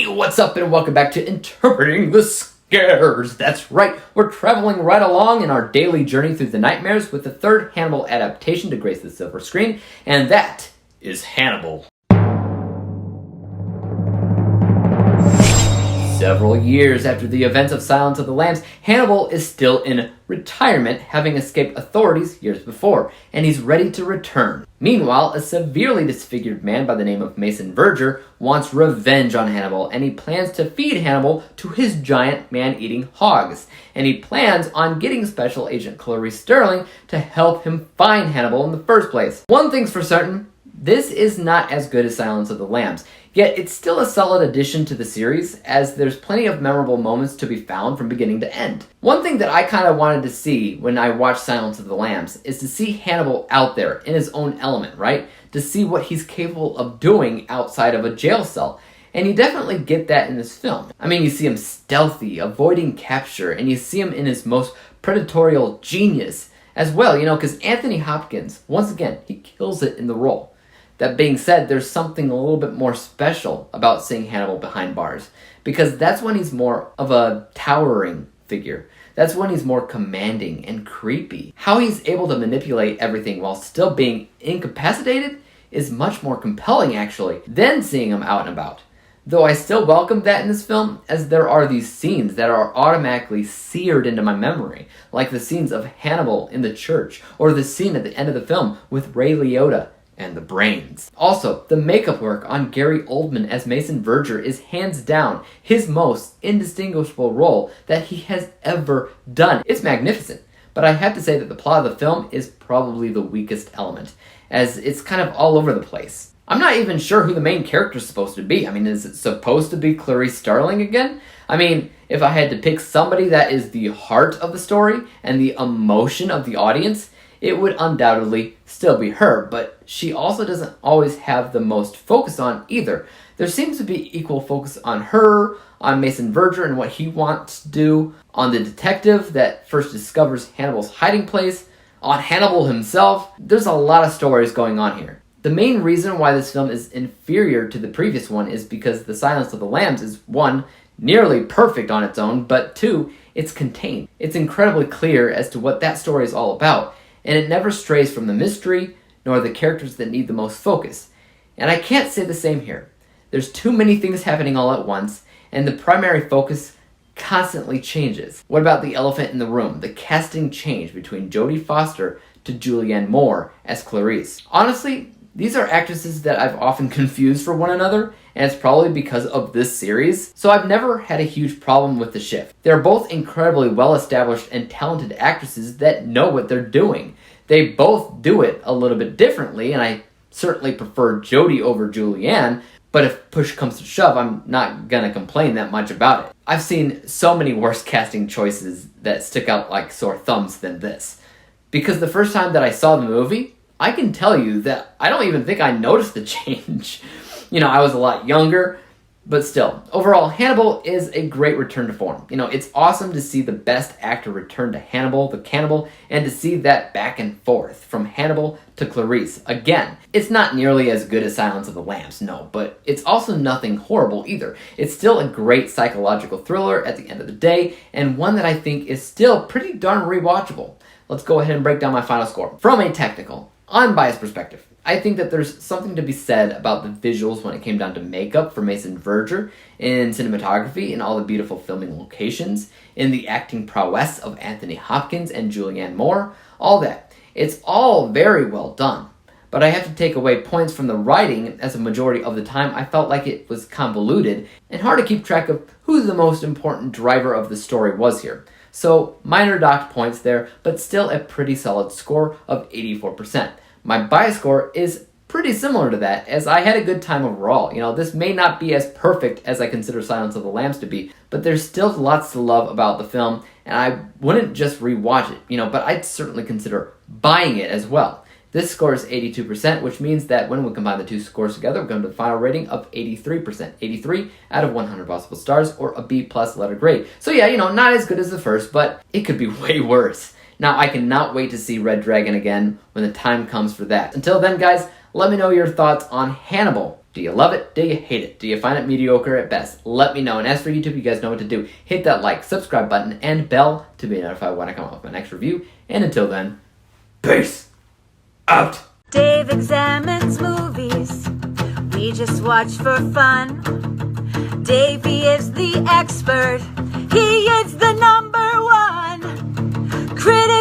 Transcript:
Hey, what's up and welcome back to Interpreting the Scares. That's right, we're traveling right along in our daily journey through the nightmares with the third Hannibal adaptation to grace the silver screen, and that is Hannibal. Several years after the events of Silence of the Lambs, Hannibal is still in retirement, having escaped authorities years before, and he's ready to return. Meanwhile, a severely disfigured man by the name of Mason Verger wants revenge on Hannibal, and he plans to feed Hannibal to his giant man-eating hogs. And he plans on getting Special Agent Clarice Sterling to help him find Hannibal in the first place. One thing's for certain, this is not as good as Silence of the Lambs, yet it's still a solid addition to the series, as there's plenty of memorable moments to be found from beginning to end. One thing that I kind of wanted to see when I watched Silence of the Lambs is to see Hannibal out there in his own element, right? To see what he's capable of doing outside of a jail cell. And you definitely get that in this film. I mean, you see him stealthy, avoiding capture, and you see him in his most predatorial genius as well, because Anthony Hopkins, once again, he kills it in the role. That being said, there's something a little bit more special about seeing Hannibal behind bars, because that's when he's more of a towering figure. That's when he's more commanding and creepy. How he's able to manipulate everything while still being incapacitated is much more compelling, actually, than seeing him out and about. Though I still welcome that in this film, as there are these scenes that are automatically seared into my memory, like the scenes of Hannibal in the church, or the scene at the end of the film with Ray Liotta and the brains. Also, the makeup work on Gary Oldman as Mason Verger is hands down his most indistinguishable role that he has ever done. It's magnificent, but I have to say that the plot of the film is probably the weakest element, as it's kind of all over the place. I'm not even sure who the main character is supposed to be. I mean, is it supposed to be Clarice Starling again? I mean, if I had to pick somebody that is the heart of the story and the emotion of the audience, it would undoubtedly still be her, but she also doesn't always have the most focus on either. There seems to be equal focus on her, on Mason Verger and what he wants to do, on the detective that first discovers Hannibal's hiding place, on Hannibal himself. There's a lot of stories going on here. The main reason why this film is inferior to the previous one is because The Silence of the Lambs is, one, nearly perfect on its own, but two, it's contained. It's incredibly clear as to what that story is all about, and it never strays from the mystery, nor the characters that need the most focus. And I can't say the same here. There's too many things happening all at once, and the primary focus constantly changes. What about the elephant in the room, the casting change between Jodie Foster to Julianne Moore as Clarice? Honestly, these are actresses that I've often confused for one another, and it's probably because of this series, so I've never had a huge problem with the shift. They're both incredibly well-established and talented actresses that know what they're doing. They both do it a little bit differently, and I certainly prefer Jodie over Julianne, but if push comes to shove, I'm not gonna complain that much about it. I've seen so many worse casting choices that stick out like sore thumbs than this. Because the first time that I saw the movie, I can tell you that I don't even think I noticed the change. I was a lot younger, but still. Overall, Hannibal is a great return to form. It's awesome to see the best actor return to Hannibal, the cannibal, and to see that back and forth from Hannibal to Clarice. Again, it's not nearly as good as Silence of the Lambs, no, but it's also nothing horrible either. It's still a great psychological thriller at the end of the day, and one that I think is still pretty darn rewatchable. Let's go ahead and break down my final score. From a technical, unbiased perspective, I think that there's something to be said about the visuals when it came down to makeup for Mason Verger, in cinematography, in all the beautiful filming locations, in the acting prowess of Anthony Hopkins and Julianne Moore, all that. It's all very well done. But I have to take away points from the writing, as a majority of the time I felt like it was convoluted and hard to keep track of who the most important driver of the story was here. So, minor docked points there, but still a pretty solid score of 84%. My bias score is pretty similar to that, as I had a good time overall. This may not be as perfect as I consider Silence of the Lambs to be, but there's still lots to love about the film, and I wouldn't just rewatch it, but I'd certainly consider buying it as well. This score is 82%, which means that when we combine the two scores together, we come to the final rating of 83%. 83 out of 100 possible stars, or a B+ letter grade. So yeah, not as good as the first, but it could be way worse. Now, I cannot wait to see Red Dragon again when the time comes for that. Until then, guys, Let me know your thoughts on Hannibal. Do you love it? Do you hate it? Do you find it mediocre at best? Let me know. And as for YouTube, you guys know what to do. Hit that like, subscribe button, and bell to be notified when I come up with my next review. And until then, peace out. Dave examines movies we just watch for fun. Davey is the expert. He is the #1 critic.